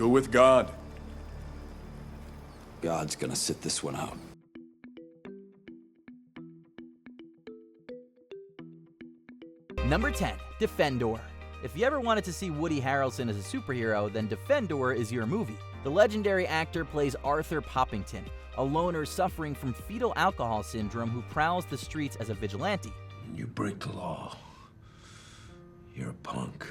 Go with God. God's gonna sit this one out. Number 10, Defendor. If you ever wanted to see Woody Harrelson as a superhero, then Defendor is your movie. The legendary actor plays Arthur Poppington, a loner suffering from fetal alcohol syndrome who prowls the streets as a vigilante. When you break the law, you're a punk.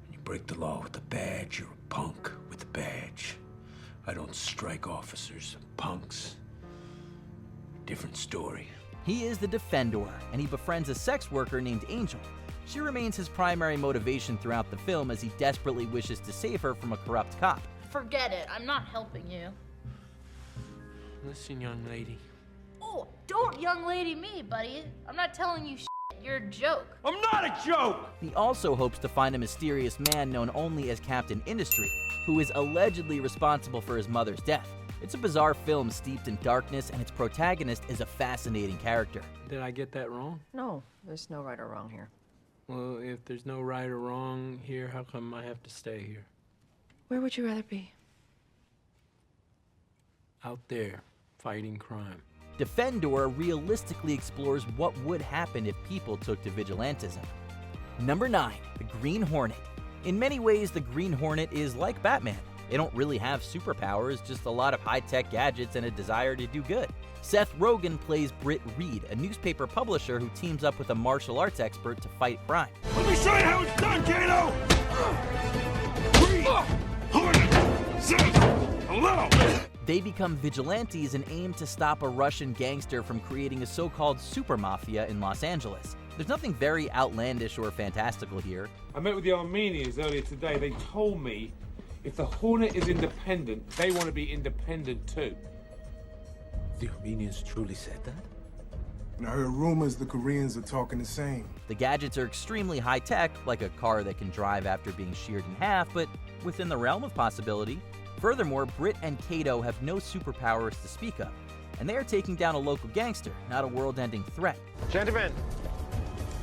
When you break the law with a badge, you're a punk with a badge. I don't strike officers, punks. Different story. He is the Defendor, and he befriends a sex worker named Angel. She remains his primary motivation throughout the film as he desperately wishes to save her from a corrupt cop. Forget it, I'm not helping you. Listen, young lady. Oh, don't young lady me, buddy. I'm not telling you shit. You're a joke. I'm not a joke! He also hopes to find a mysterious man known only as Captain Industry, who is allegedly responsible for his mother's death. It's a bizarre film steeped in darkness, and its protagonist is a fascinating character. Did I get that wrong? No, there's no right or wrong here. Well, if there's no right or wrong here, how come I have to stay here? Where would you rather be? Out there, fighting crime. Defendor realistically explores what would happen if people took to vigilantism. Number 9, the Green Hornet. In many ways, the Green Hornet is like Batman. They don't really have superpowers, just a lot of high-tech gadgets and a desire to do good. Seth Rogen plays Britt Reed, a newspaper publisher who teams up with a martial arts expert to fight crime. Let me show you how it's done, Kato! Hornet! Seth! Hello! They become vigilantes and aim to stop a Russian gangster from creating a so-called super mafia in Los Angeles. There's nothing very outlandish or fantastical here. I met with the Armenians earlier today. They told me if the Hornet is independent, they want to be independent too. The Armenians truly said that? And I heard rumors the Koreans are talking the same. The gadgets are extremely high-tech, like a car that can drive after being sheared in half, but within the realm of possibility. Furthermore, Britt and Kato have no superpowers to speak of, and they are taking down a local gangster, not a world-ending threat. Gentlemen,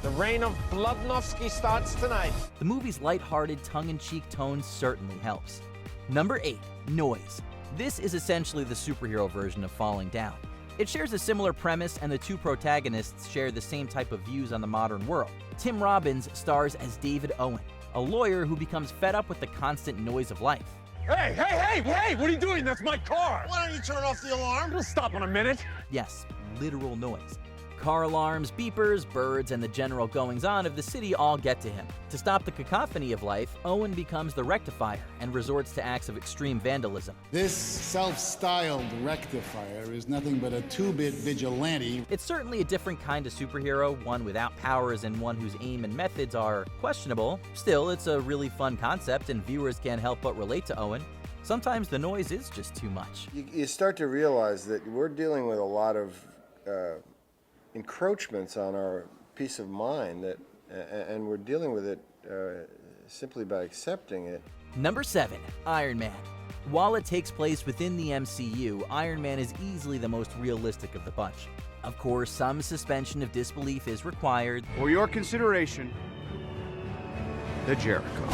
the reign of Bludnovsky starts tonight. The movie's lighthearted, tongue-in-cheek tone certainly helps. Number 8, Noise. This is essentially the superhero version of Falling Down. It shares a similar premise, and the two protagonists share the same type of views on the modern world. Tim Robbins stars as David Owen, a lawyer who becomes fed up with the constant noise of life. Hey, what are you doing? That's my car! Why don't you turn off the alarm? It'll stop in a minute. Yes, literal noise. Car alarms, beepers, birds, and the general goings-on of the city all get to him. To stop the cacophony of life, Owen becomes the rectifier and resorts to acts of extreme vandalism. This self-styled rectifier is nothing but a two-bit vigilante. It's certainly a different kind of superhero, one without powers and one whose aim and methods are questionable. Still, it's a really fun concept, and viewers can't help but relate to Owen. Sometimes the noise is just too much. You start to realize that we're dealing with a lot of encroachments on our peace of mind, and we're dealing with it simply by accepting it. Number 7, Iron Man. While it takes place within the MCU, Iron Man is easily the most realistic of the bunch. Of course, some suspension of disbelief is required. For your consideration, the Jericho.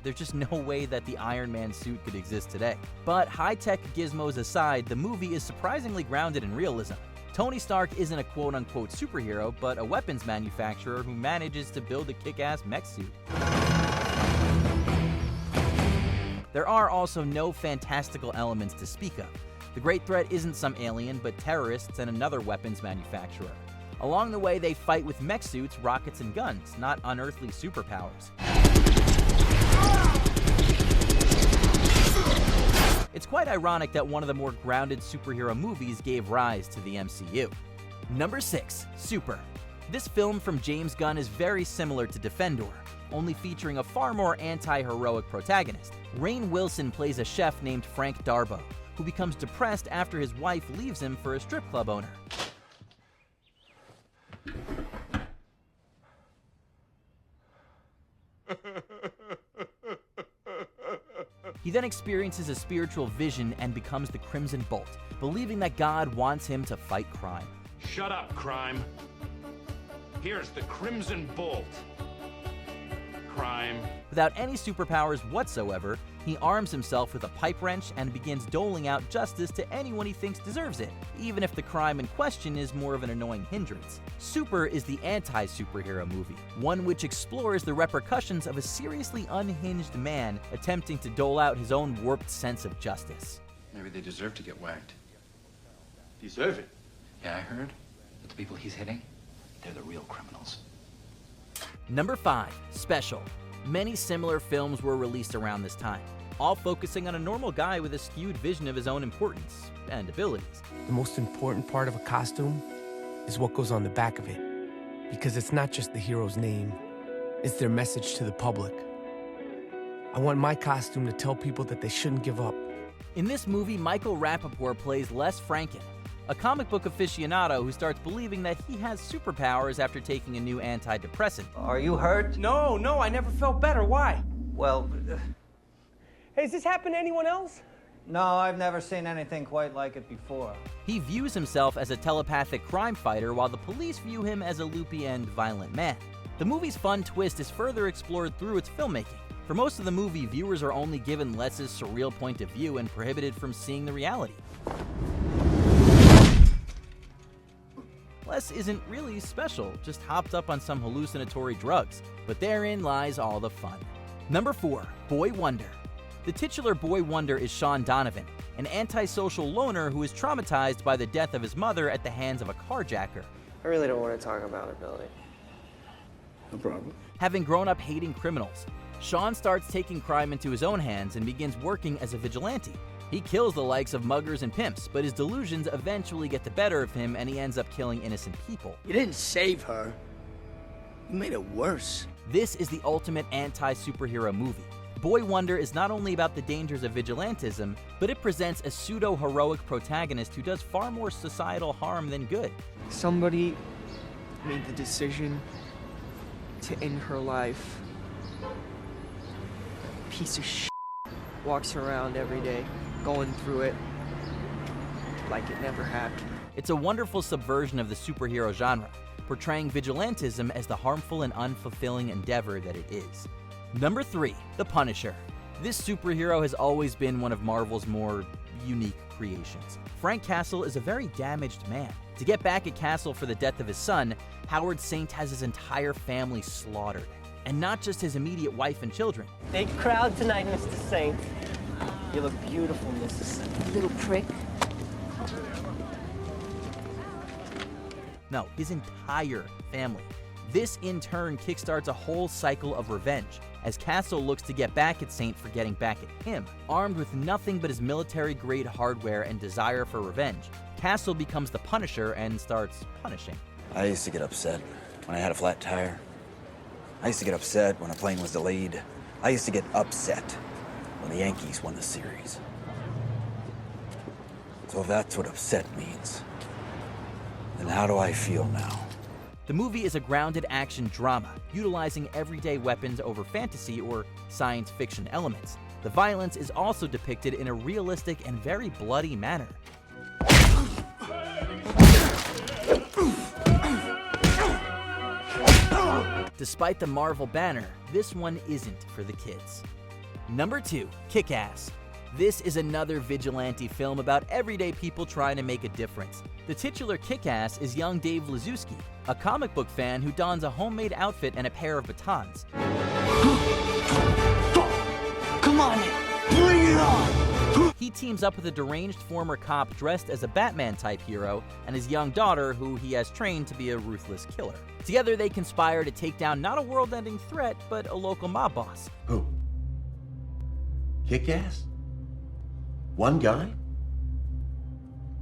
There's just no way that the Iron Man suit could exist today. But high-tech gizmos aside, the movie is surprisingly grounded in realism. Tony Stark isn't a quote-unquote superhero, but a weapons manufacturer who manages to build a kick-ass mech suit. There are also no fantastical elements to speak of. The great threat isn't some alien, but terrorists and another weapons manufacturer. Along the way, they fight with mech suits, rockets, and guns, not unearthly superpowers. It's quite ironic that one of the more grounded superhero movies gave rise to the MCU. Number 6, Super. This film from James Gunn is very similar to Defendor, only featuring a far more anti-heroic protagonist. Rainn Wilson plays a chef named Frank Darbo, who becomes depressed after his wife leaves him for a strip club owner. He then experiences a spiritual vision and becomes the Crimson Bolt, believing that God wants him to fight crime. Shut up, crime. Here's the Crimson Bolt. Crime. Without any superpowers whatsoever, He arms himself with a pipe wrench and begins doling out justice to anyone he thinks deserves it, even if the crime in question is more of an annoying hindrance. Super is the anti-superhero movie, one which explores the repercussions of a seriously unhinged man attempting to dole out his own warped sense of justice. Maybe they deserve to get whacked. Deserve it. Yeah, I heard. But the people he's hitting, they're the real criminals. Number 5. Special. Many similar films were released around this time, all focusing on a normal guy with a skewed vision of his own importance and abilities. The most important part of a costume is what goes on the back of it, because it's not just the hero's name, it's their message to the public. I want my costume to tell people that they shouldn't give up. In this movie, Michael Rapaport plays Les Franken, a comic book aficionado who starts believing that he has superpowers after taking a new antidepressant. Are you hurt? No, I never felt better. Why? Well, Hey, has this happened to anyone else? no, I've never seen anything quite like it before. He views himself as a telepathic crime fighter while the police view him as a loopy and violent man. The movie's fun twist is further explored through its filmmaking. For most of the movie, viewers are only given Les's surreal point of view and prohibited from seeing the reality. Les isn't really special, just hopped up on some hallucinatory drugs, but therein lies all the fun. Number 4. Boy Wonder. The titular Boy Wonder is Sean Donovan, an antisocial loner who is traumatized by the death of his mother at the hands of a carjacker. I really don't want to talk about it, Billy. No problem. Having grown up hating criminals, Sean starts taking crime into his own hands and begins working as a vigilante. He kills the likes of muggers and pimps, but his delusions eventually get the better of him and he ends up killing innocent people. You didn't save her. You made it worse. This is the ultimate anti-superhero movie. Boy Wonder is not only about the dangers of vigilantism, but it presents a pseudo-heroic protagonist who does far more societal harm than good. Somebody made the decision to end her life. Piece of shit walks around every day, going through it like it never happened. It's a wonderful subversion of the superhero genre, portraying vigilantism as the harmful and unfulfilling endeavor that it is. Number 3. The Punisher. This superhero has always been one of Marvel's more unique creations. Frank Castle is a very damaged man. To get back at Castle for the death of his son, Howard Saint has his entire family slaughtered. And not just his immediate wife and children. Big crowd tonight, Mr. Saint. You look beautiful, Mrs. Saint. Little prick. No, his entire family. This in turn kickstarts a whole cycle of revenge, as Castle looks to get back at Saint for getting back at him. Armed with nothing but his military-grade hardware and desire for revenge, Castle becomes the Punisher and starts punishing. I used to get upset when I had a flat tire. I used to get upset when a plane was delayed. I used to get upset when the Yankees won the series. So if that's what upset means, then how do I feel now? The movie is a grounded action drama, utilizing everyday weapons over fantasy or science fiction elements. The violence is also depicted in a realistic and very bloody manner. Despite the Marvel banner, this one isn't for the kids. Number 2. Kick-Ass. This is another vigilante film about everyday people trying to make a difference. The titular Kick-Ass is young Dave Lazuski, a comic book fan who dons a homemade outfit and a pair of batons. Come on, bring it on! He teams up with a deranged former cop dressed as a Batman-type hero and his young daughter who he has trained to be a ruthless killer. Together they conspire to take down not a world-ending threat, but a local mob boss. Who? Kick-Ass? One guy?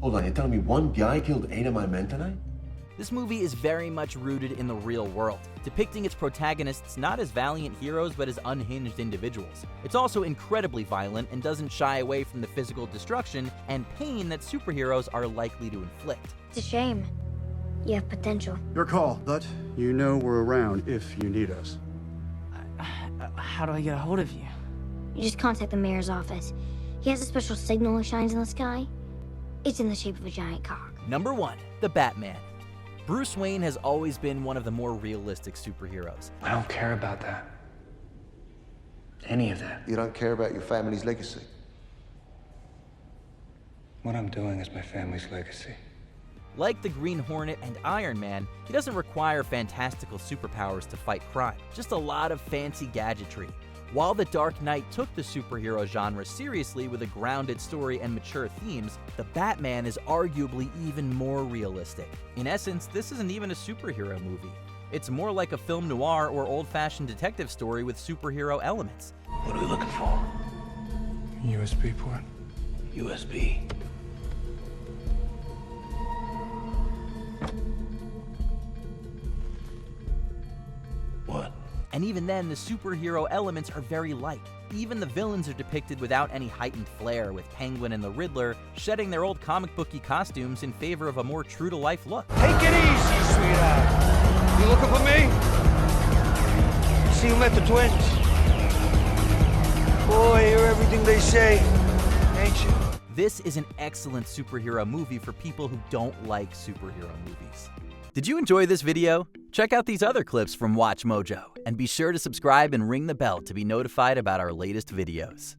Hold on, you're telling me one guy killed 8 of my men tonight? This movie is very much rooted in the real world, depicting its protagonists not as valiant heroes but as unhinged individuals. It's also incredibly violent and doesn't shy away from the physical destruction and pain that superheroes are likely to inflict. It's a shame. You have potential. Your call, but you know we're around if you need us. How do I get a hold of you? You just contact the mayor's office. He has a special signal that shines in the sky. It's in the shape of a giant cock. Number 1. The Batman. Bruce Wayne has always been one of the more realistic superheroes. I don't care about that. any of that. You don't care about your family's legacy? What I'm doing is my family's legacy. Like the Green Hornet and Iron Man, he doesn't require fantastical superpowers to fight crime, just a lot of fancy gadgetry. While The Dark Knight took the superhero genre seriously with a grounded story and mature themes, the Batman is arguably even more realistic. In essence, this isn't even a superhero movie. It's more like a film noir or old-fashioned detective story with superhero elements. What are we looking for? USB port. USB. What? And even then, the superhero elements are very light. Even the villains are depicted without any heightened flair, with Penguin and the Riddler shedding their old comic booky costumes in favor of a more true-to-life look. Take it easy, sweetheart. You looking for me? See you met the twins. Boy, I hear everything they say, ain't you? This is an excellent superhero movie for people who don't like superhero movies. Did you enjoy this video? Check out these other clips from WatchMojo, and be sure to subscribe and ring the bell to be notified about our latest videos.